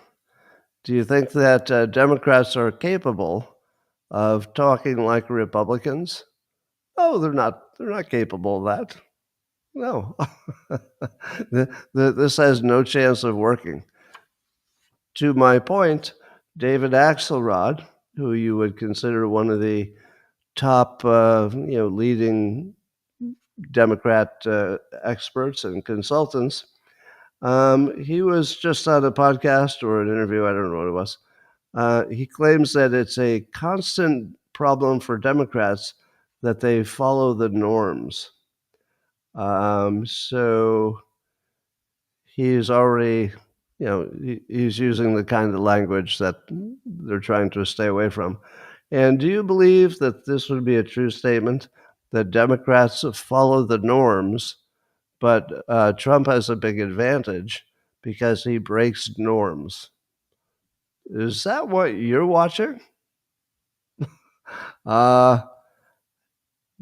Do you think that Democrats are capable of talking like Republicans? Oh, they're not capable of that. No. This has no chance of working. To my point, David Axelrod, who you would consider one of the top, leading Democrat experts and consultants, he was just on a podcast or an interview. I don't know what it was. He claims that it's a constant problem for Democrats that they follow the norms. So he's already, he's using the kind of language that they're trying to stay away from. And do you believe that this would be a true statement, that Democrats follow the norms, but Trump has a big advantage because he breaks norms? Is that what you're watching? Uh,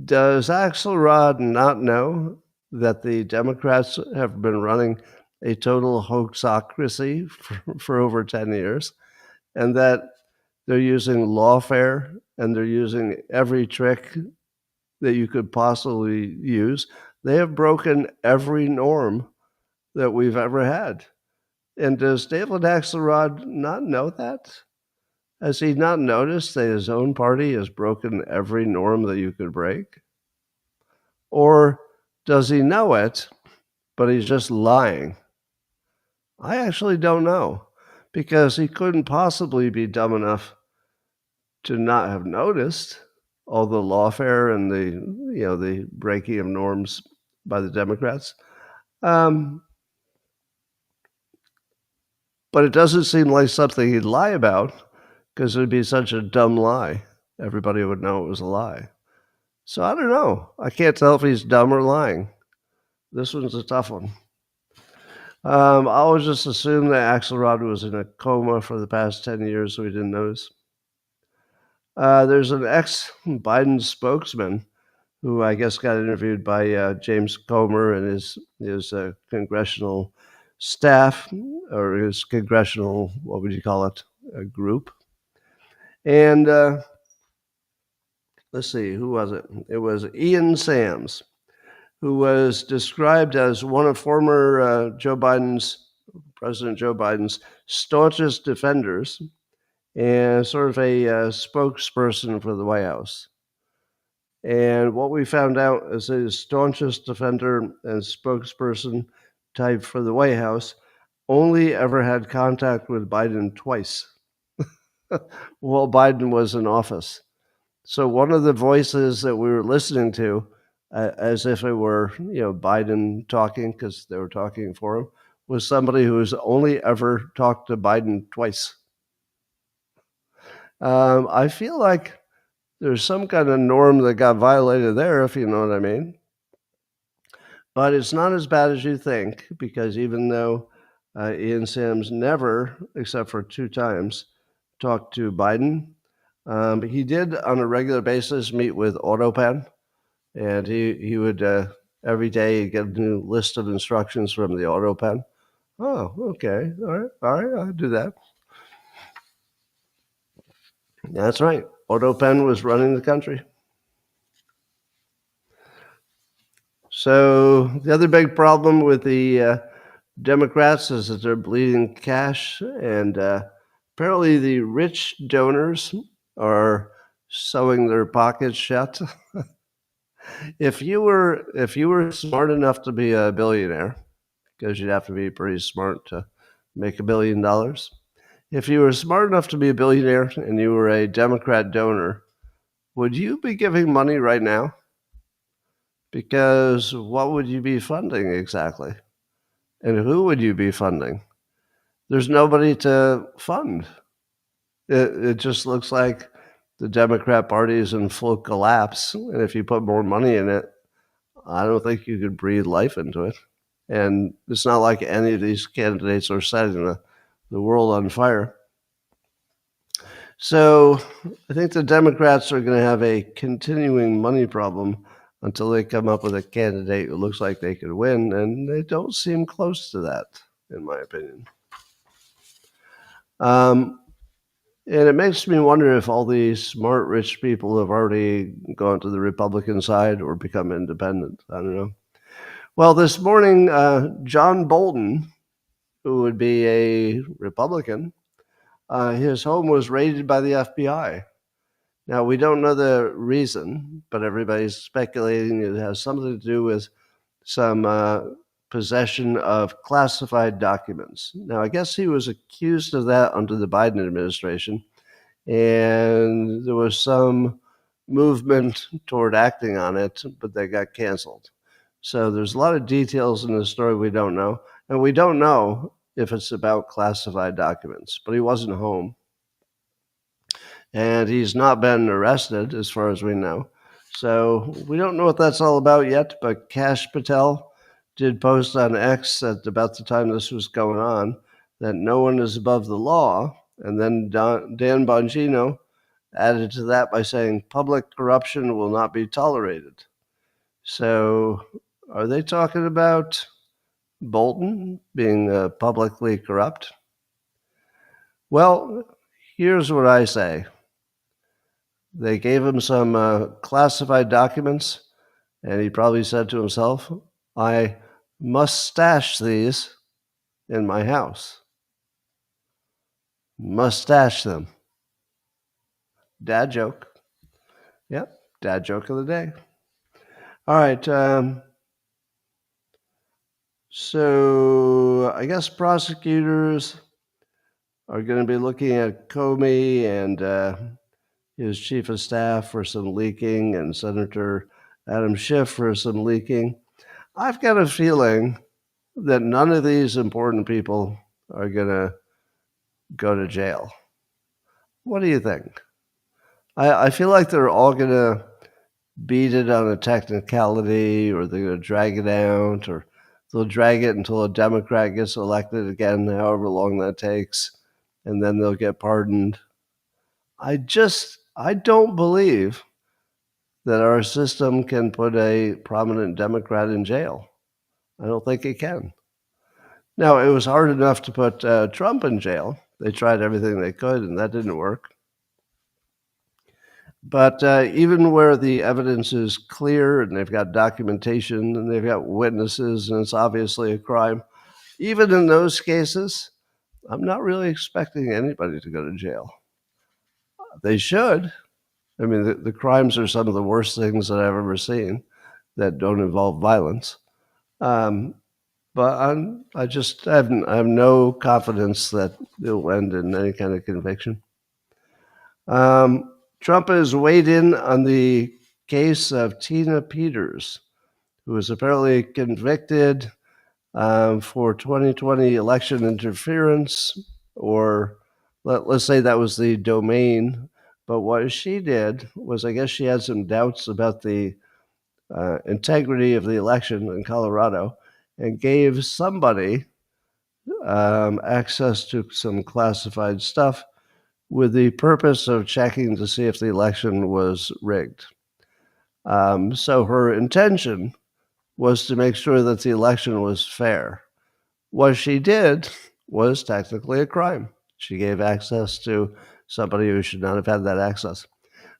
does Axelrod not know that the Democrats have been running a total hoaxocracy for over 10 years, and that they're using lawfare and they're using every trick that you could possibly use? They have broken every norm that we've ever had. And does David Axelrod not know that? Has he not noticed that his own party has broken every norm that you could break? Or does he know it, but he's just lying? I actually don't know, because he couldn't possibly be dumb enough to not have noticed all the lawfare and the breaking of norms by the Democrats. But it doesn't seem like something he'd lie about, because it would be such a dumb lie. Everybody would know it was a lie. So I don't know. I can't tell if he's dumb or lying. This one's a tough one. I always just assumed that Axelrod was in a coma for the past 10 years, so we didn't notice. There's an ex-Biden spokesman who I guess got interviewed by James Comer and his congressional staff, or his congressional, what would you call it, a group. And let's see, who was it? It was Ian Sams, who was described as one of former President Joe Biden's staunchest defenders and sort of a spokesperson for the White House. And what we found out is his staunchest defender and spokesperson type for the White House only ever had contact with Biden twice while Biden was in office. So one of the voices that we were listening to, as if it were Biden talking, because they were talking for him, was somebody who has only ever talked to Biden twice. I feel like there's some kind of norm that got violated there, if you know what I mean. But it's not as bad as you think, because even though Ian Sams never, except for 2 times, talked to Biden, he did on a regular basis meet with AutoPen, and he would every day get a new list of instructions from the AutoPen. Oh, okay, all right, I'll do that. That's right. AutoPen was running the country. So the other big problem with the Democrats is that they're bleeding cash, and apparently the rich donors are sewing their pockets shut. If you were smart enough to be a billionaire, because you'd have to be pretty smart to make $1 billion. If you were smart enough to be a billionaire and you were a Democrat donor, would you be giving money right now? Because what would you be funding exactly? And who would you be funding? There's nobody to fund. It just looks like the Democrat Party is in full collapse. And if you put more money in it, I don't think you could breathe life into it. And it's not like any of these candidates are setting the world on fire. So I think the Democrats are going to have a continuing money problem until they come up with a candidate who looks like they could win, and they don't seem close to that, in my opinion. And it makes me wonder if all these smart, rich people have already gone to the Republican side or become independent. I don't know. Well, this morning, John Bolton, who would be a Republican, his home was raided by the FBI. Now, we don't know the reason, but everybody's speculating it has something to do with some possession of classified documents. Now, I guess he was accused of that under the Biden administration, and there was some movement toward acting on it, but they got canceled. So there's a lot of details in the story we don't know, and we don't know if it's about classified documents, but he wasn't home. And he's not been arrested as far as we know. So we don't know what that's all about yet, but Kash Patel did post on X at about the time this was going on that no one is above the law. And then Dan Bongino added to that by saying public corruption will not be tolerated. So are they talking about Bolton being publicly corrupt? Well, here's what I say. They gave him some classified documents, and he probably said to himself, I must stash these in my house. Must stash them. Dad joke. Yep, dad joke of the day. All right. So I guess prosecutors are going to be looking at Comey and his chief of staff for some leaking and Senator Adam Schiff for some leaking. I've got a feeling that none of these important people are going to go to jail. What do you think? I feel like they're all going to beat it on a technicality, or they're going to drag it out, or they'll drag it until a Democrat gets elected again, however long that takes, and then they'll get pardoned. I don't believe that our system can put a prominent Democrat in jail. I don't think it can. Now, it was hard enough to put Trump in jail. They tried everything they could, and that didn't work. But even where the evidence is clear and they've got documentation and they've got witnesses and it's obviously a crime, even in those cases, I'm not really expecting anybody to go to jail. They should. I mean, the crimes are some of the worst things that I've ever seen that don't involve violence. But I have no confidence that it'll end in any kind of conviction. Trump has weighed in on the case of Tina Peters, who was apparently convicted for 2020 election interference, or let's say that was the domain. But what she did was, I guess she had some doubts about the integrity of the election in Colorado and gave somebody access to some classified stuff with the purpose of checking to see if the election was rigged. So her intention was to make sure that the election was fair. What she did was technically a crime. She gave access to somebody who should not have had that access.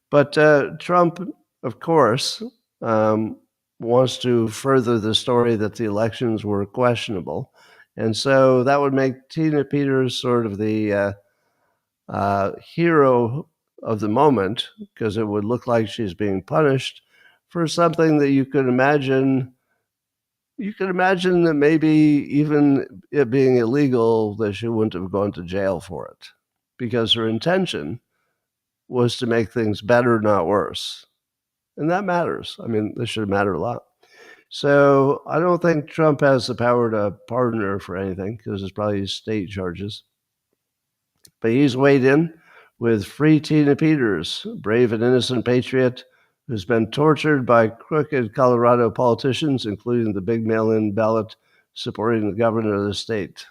But Trump, of course, wants to further the story that the elections were questionable. And so that would make Tina Peters sort of the hero of the moment, because it would look like she's being punished for something that you could imagine that maybe even it being illegal, that she wouldn't have gone to jail for it, because her intention was to make things better, not worse. And that matters. I mean, this should matter a lot. So I don't think Trump has the power to pardon her for anything, because it's probably state charges. But he's weighed in with Free Tina Peters, brave and innocent patriot who's been tortured by crooked Colorado politicians, including the big mail-in ballot supporting the governor of the state.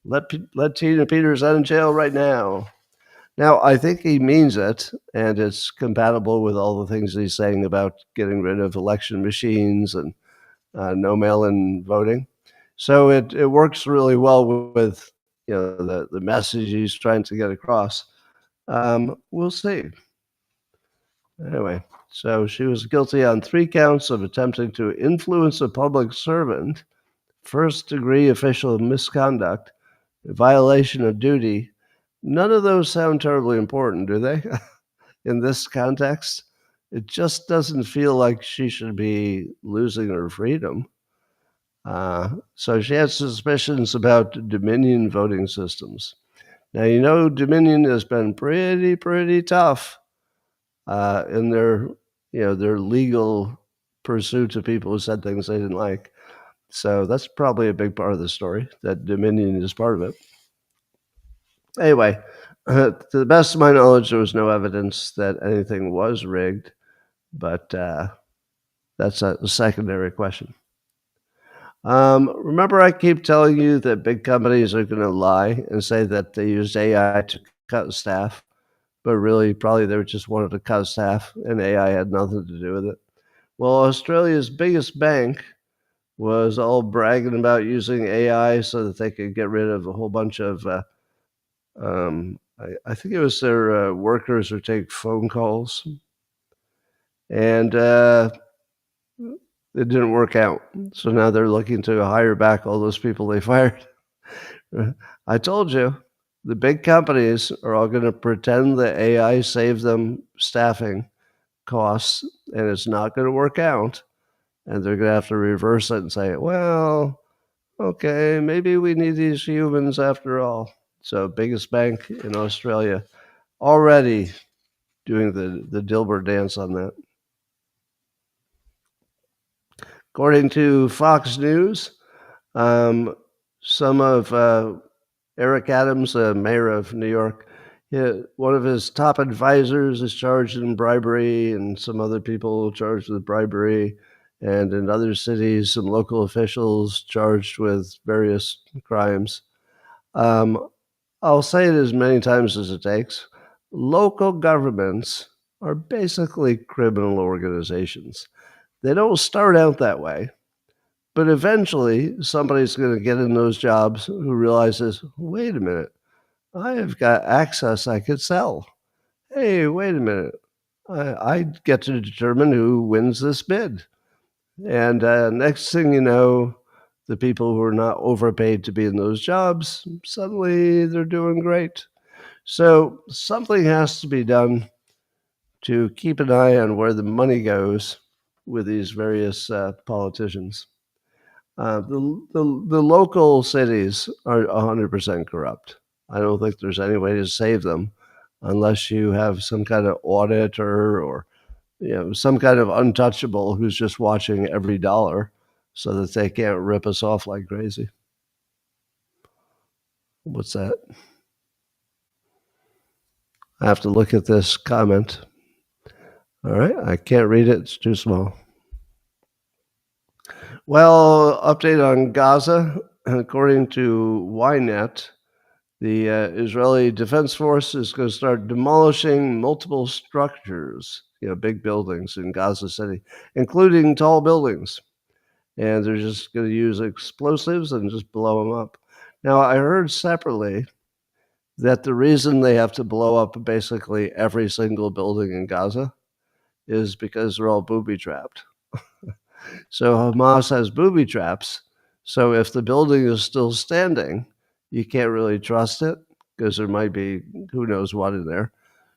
Let Tina Peters out of jail right now. Now, I think he means it, and it's compatible with all the things he's saying about getting rid of election machines and no mail-in voting. So it works really well with the message he's trying to get across. We'll see. Anyway, so she was guilty on 3 counts of attempting to influence a public servant, first-degree official misconduct, violation of duty. None of those sound terribly important, do they? In this context, it just doesn't feel like she should be losing her freedom. So she has suspicions about Dominion voting systems. Now, Dominion has been pretty tough in their legal pursuit of people who said things they didn't like. So that's probably a big part of the story, that Dominion is part of it. Anyway, to the best of my knowledge, there was no evidence that anything was rigged, but that's a secondary question. Remember, I keep telling you that big companies are going to lie and say that they used AI to cut staff, but really, probably they just wanted to cut staff, and AI had nothing to do with it. Well, Australia's biggest bank was all bragging about using AI so that they could get rid of a whole bunch of, I think it was their workers who take phone calls. And it didn't work out. So now they're looking to hire back all those people they fired. I told you, the big companies are all going to pretend that AI saved them staffing costs, and it's not going to work out. And they're going to have to reverse it and say, well, okay, maybe we need these humans after all. So, biggest bank in Australia already doing the Dilbert dance on that. According to Fox News, some of Eric Adams, mayor of New York, one of his top advisors is charged in bribery, and some other people charged with bribery. And in other cities, some local officials charged with various crimes. I'll say it as many times as it takes. Local governments are basically criminal organizations. They don't start out that way, but eventually somebody's going to get in those jobs who realizes, wait a minute, I have got access I could sell. Hey, wait a minute, I get to determine who wins this bid. And next thing you know, the people who are not overpaid to be in those jobs, suddenly they're doing great. So something has to be done to keep an eye on where the money goes with these various politicians. The local cities are 100% corrupt. I don't think there's any way to save them unless you have some kind of auditor or some kind of untouchable who's just watching every dollar so that they can't rip us off like crazy. What's that? I have to look at this comment. All right, I can't read it. It's too small. Well, update on Gaza. According to Ynet, the Israeli Defense Force is going to start demolishing multiple structures, big buildings in Gaza City, including tall buildings. And they're just going to use explosives and just blow them up. Now, I heard separately that the reason they have to blow up basically every single building in Gaza is because they're all booby-trapped. So Hamas has booby traps. So if the building is still standing, you can't really trust it because there might be who knows what in there.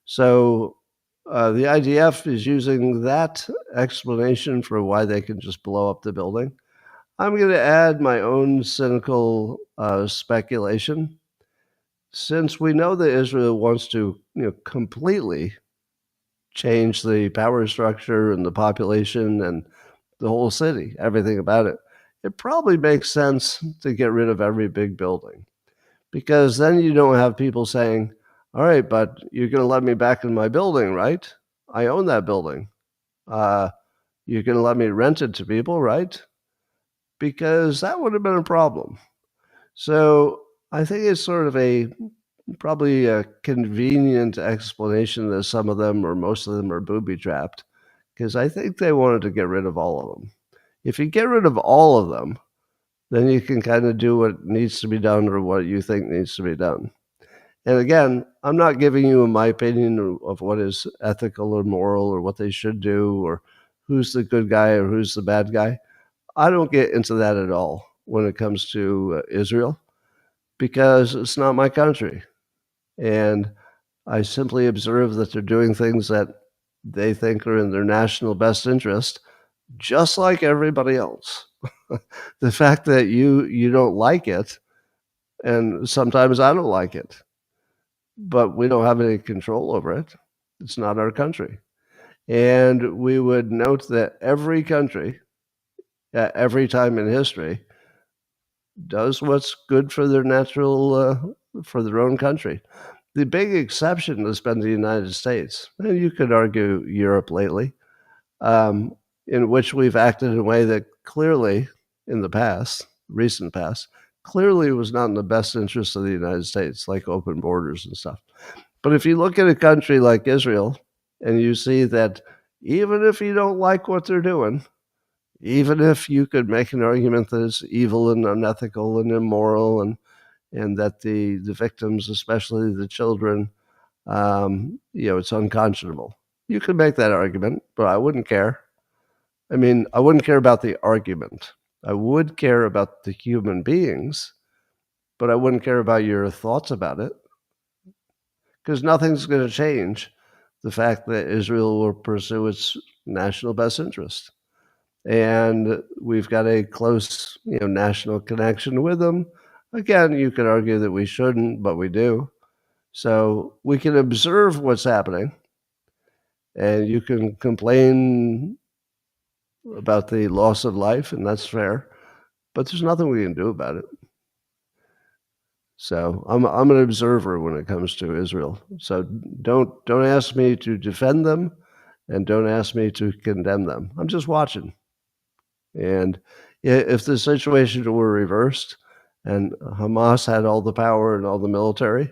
So the IDF is using that explanation for why they can just blow up the building. I'm going to add my own cynical speculation. Since we know that Israel wants to completely change the power structure and the population and the whole city, everything about it, it probably makes sense to get rid of every big building, because then you don't have people saying, all right, but you're going to let me back in my building, right? I own that building. You're going to let me rent it to people, right? Because that would have been a problem. So I think it's sort of probably a convenient explanation that some of them or most of them are booby-trapped, because I think they wanted to get rid of all of them. If you get rid of all of them, then you can kind of do what needs to be done or what you think needs to be done. And again, I'm not giving you my opinion of what is ethical or moral or what they should do or who's the good guy or who's the bad guy. I don't get into that at all when it comes to Israel because it's not my country. And I simply observe that they're doing things that they think are in their national best interest, just like everybody else. The fact that you don't like it, and sometimes I don't like it, but we don't have any control over it. It's not our country. And we would note that every country, at every time in history, does what's good for their for their own country. The big exception has been the United States, and you could argue Europe lately, um, in which we've acted in a way that clearly, in the past, recent past, clearly was not in the best interest of the United States, like open borders and stuff. But if you look at a country like Israel, and you see that even if you don't like what they're doing, even if you could make an argument that it's evil and unethical and immoral, and that the victims, especially the children, it's unconscionable. You could make that argument, but I wouldn't care. I mean, I wouldn't care about the argument. I would care about the human beings, but I wouldn't care about your thoughts about it because nothing's going to change the fact that Israel will pursue its national best interest. And we've got a close, national connection with them. Again, you could argue that we shouldn't, but we do. So we can observe what's happening, and you can complain about the loss of life, and that's fair, but there's nothing we can do about it. So I'm an observer when it comes to Israel. So don't ask me to defend them, and don't ask me to condemn them. I'm just watching. And if the situation were reversed and Hamas had all the power and all the military,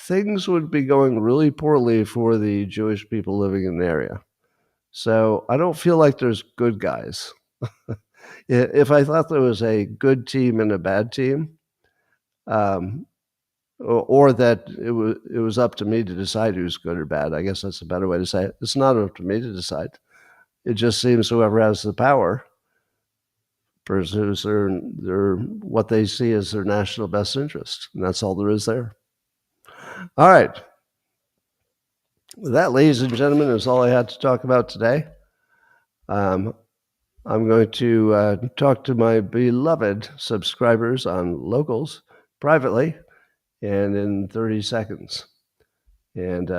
things would be going really poorly for the Jewish people living in the area. So I don't feel like there's good guys. If I thought there was a good team and a bad team, or that it was up to me to decide who's good or bad, I guess that's a better way to say it. It's not up to me to decide. It just seems whoever has the power pursues their what they see as their national best interest, and that's all there is there. All right. That, ladies and gentlemen, is all I had to talk about today. I'm going to talk to my beloved subscribers on Locals privately and in 30 seconds. And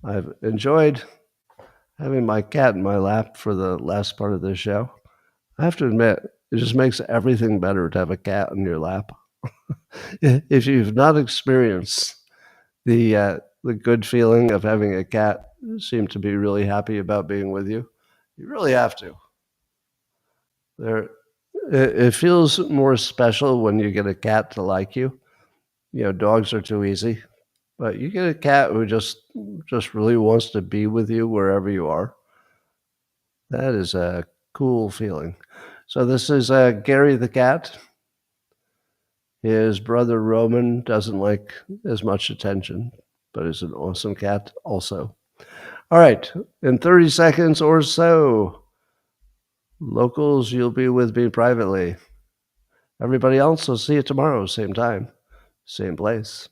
I've enjoyed having my cat in my lap for the last part of this show. I have to admit, it just makes everything better to have a cat in your lap. If you've not experienced the good feeling of having a cat seem to be really happy about being with you, you really have to. It feels more special when you get a cat to like you. Dogs are too easy, but you get a cat who just really wants to be with you wherever you are. That is a cool feeling. So this is Gary the cat. His brother Roman doesn't like as much attention, but is an awesome cat also. All right, in 30 seconds or so, Locals, you'll be with me privately. Everybody else, I'll see you tomorrow, same time, same place.